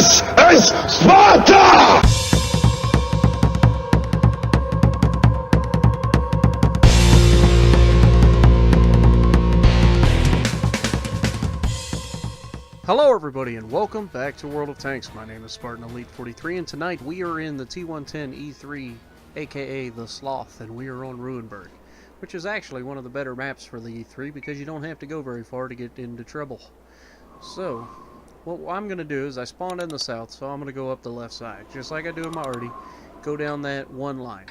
This is Sparta! Hello everybody and welcome back to World of Tanks. My name is Spartan Elite 43 and tonight we are in the T110 E3 aka the Sloth, and we are on Ruinberg, which is actually one of the better maps for the E3 because you don't have to go very far to get into trouble. So what I'm going to do is I spawned in the south, so I'm going to go up the left side just like I do in my arty, go down that one line.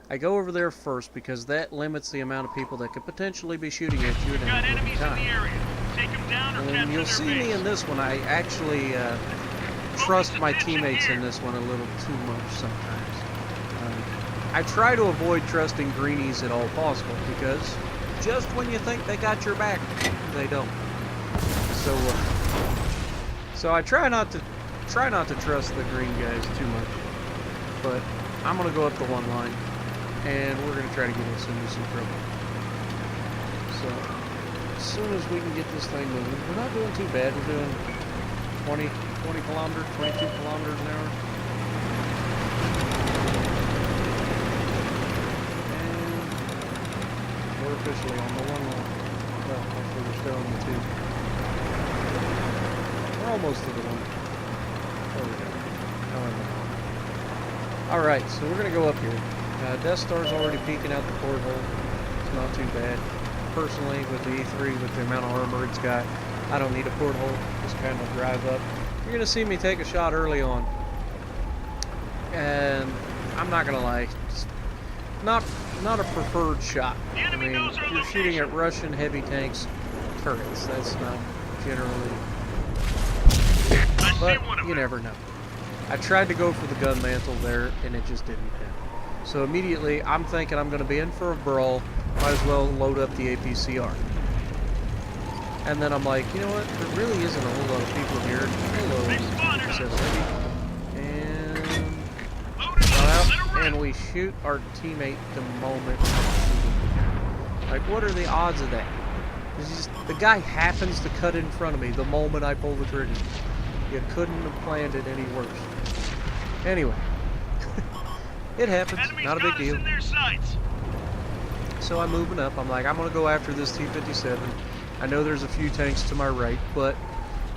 I go over there first because that limits the amount of people that could potentially be shooting at you at any given time. And you'll see me in this one. I actually trust my teammates in this one a little too much sometimes. I try to avoid trusting greenies at all possible because just when you think they got your back, they don't. So I try not to trust the green guys too much. But I'm gonna go up the one line, and we're gonna try to get us into some trouble. So as soon as we can get this thing moving, we're not doing too bad. We're doing 20 kilometers, 22 kilometers an hour. And we're officially on the one line. Well, actually we're still on the two. We're almost to the one. There we go. Alright, so we're going to go up here. Death Star's already peeking out the porthole. It's not too bad. Personally, with the E3, with the amount of armor it's got, I don't need a porthole. Just kind of drive up. You're going to see me take a shot early on. And I'm not going to lie, it's not a preferred shot. I mean, if you're shooting at Russian heavy tanks, turrets, that's not generally... But you never know. I tried to go for the gun mantle there, and it just didn't hit. So immediately, I'm thinking I'm going to be in for a brawl. Might as well load up the APCR. And then I'm like, you know what? There really isn't a whole lot of people here. Hello. And we shoot our teammate the moment. Like, what are the odds of that? The guy happens to cut in front of me the moment I pull the trigger. You couldn't have planned it any worse. Anyway. It happens. Not a big deal. So I'm moving up. I'm like, I'm going to go after this T-57. I know there's a few tanks to my right, but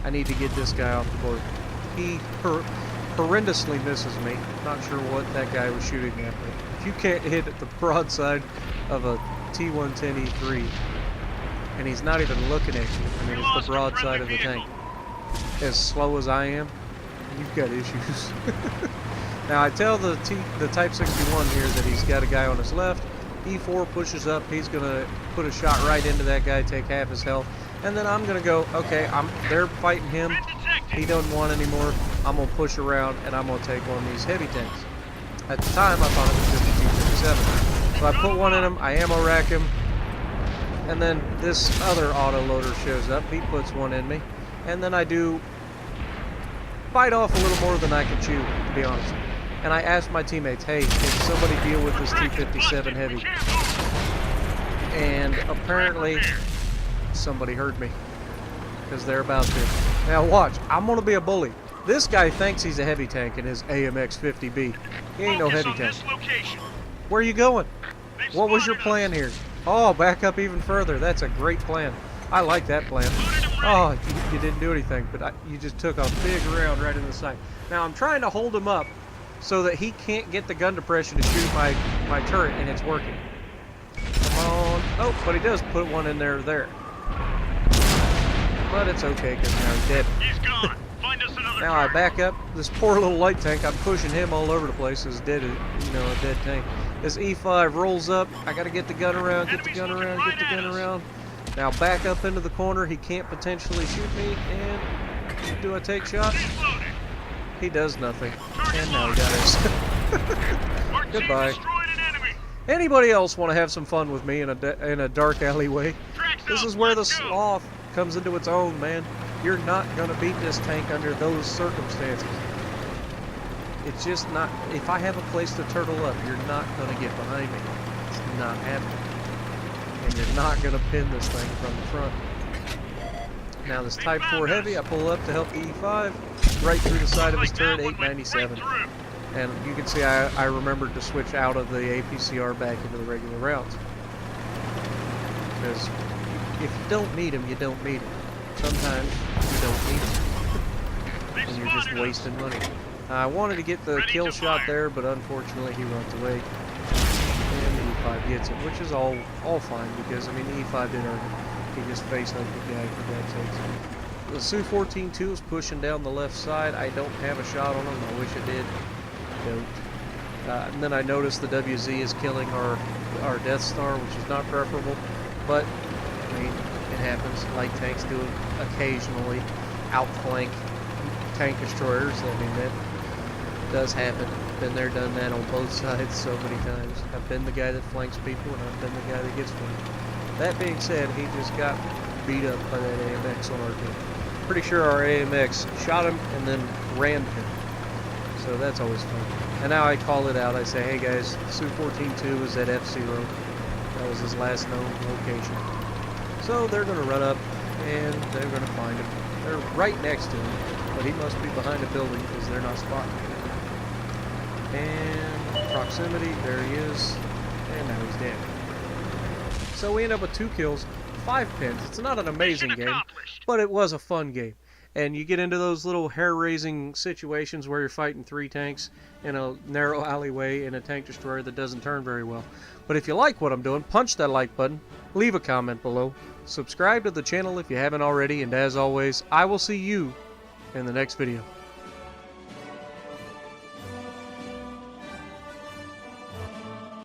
I need to get this guy off the board. He horrendously misses me. Not sure what that guy was shooting at, but if you can't hit at the broadside of a T-110 E3, and he's not even looking at you, I mean, it's the broadside of the tank, as slow as I am, you've got issues. Now, I tell the Type 61 here that he's got a guy on his left. E4 pushes up, he's going to put a shot right into that guy, take half his health, and then I'm going to go, okay, they're fighting him, he doesn't want any more, I'm going to push around, and I'm going to take one of these heavy tanks. At the time, I thought it was just a T-57. So I put one in him, I ammo rack him, and then this other autoloader shows up, he puts one in me, and then I do bite off a little more than I can chew, to be honest. And I asked my teammates, hey, can somebody deal with this T-57 heavy? And apparently, somebody heard me. Because they're about to. Now watch, I'm going to be a bully. This guy thinks he's a heavy tank in his AMX-50B. He ain't no heavy tank. Where are you going? What was your plan here? Oh, back up even further. That's a great plan. I like that plan. Oh, you didn't do anything, but you just took a big round right in the sight. Now I'm trying to hold him up so that he can't get the gun depression to shoot my turret, and it's working. Come on. Oh, but he does put one in there. But it's okay, because now he's dead. He's gone. Find us another now I back up. This poor little light tank, I'm pushing him all over the place. Is dead, a dead tank. This E5 rolls up. I got to get the gun around, get the gun around. Now back up into the corner. He can't potentially shoot me. And do I take shots? He does nothing. And now he dies. Goodbye. Anybody else want to have some fun with me in a dark alleyway? This is where the Sloth comes into its own, man. You're not going to beat this tank under those circumstances. It's just not... If I have a place to turtle up, you're not going to get behind me. It's not happening. And you're not going to pin this thing from the front. Now this Type 4 Heavy, I pull up to help the E5. right through the side of his turret, 897. And you can see I remembered to switch out of the APCR back into the regular rounds. Because if you don't need them, you don't need them. Sometimes you don't need them. And you're just wasting money. I wanted to get the kill shot there, but unfortunately he runs away. And the E5 gets it, which is all fine, because, I mean, the E5 did earn it. He just faced up the guy, for God's sakes. The Su-14-2 is pushing down the left side. I don't have a shot on him. I wish I did. And then I noticed the WZ is killing our Death Star, which is not preferable. But, I mean, it happens. Light tanks do it occasionally. Outflank tank destroyers. I mean, that does happen. Been there, done that on both sides so many times. I've been the guy that flanks people, and I've been the guy that gets flanked. That being said, he just got beat up by that AMX on our team. Pretty sure our AMX shot him and then rammed him. So that's always fun. And now I call it out. I say, hey guys, Su-14-2 is at F0. That was his last known location. So they're going to run up and they're going to find him. They're right next to him, but he must be behind a building because they're not spotting him. And proximity, there he is. And now he's dead. So we end up with 2 kills, 5 pins. It's not an amazing game, but it was a fun game. And you get into those little hair-raising situations where you're fighting 3 tanks in a narrow alleyway in a tank destroyer that doesn't turn very well. But if you like what I'm doing, punch that like button, leave a comment below, subscribe to the channel if you haven't already, and as always, I will see you in the next video.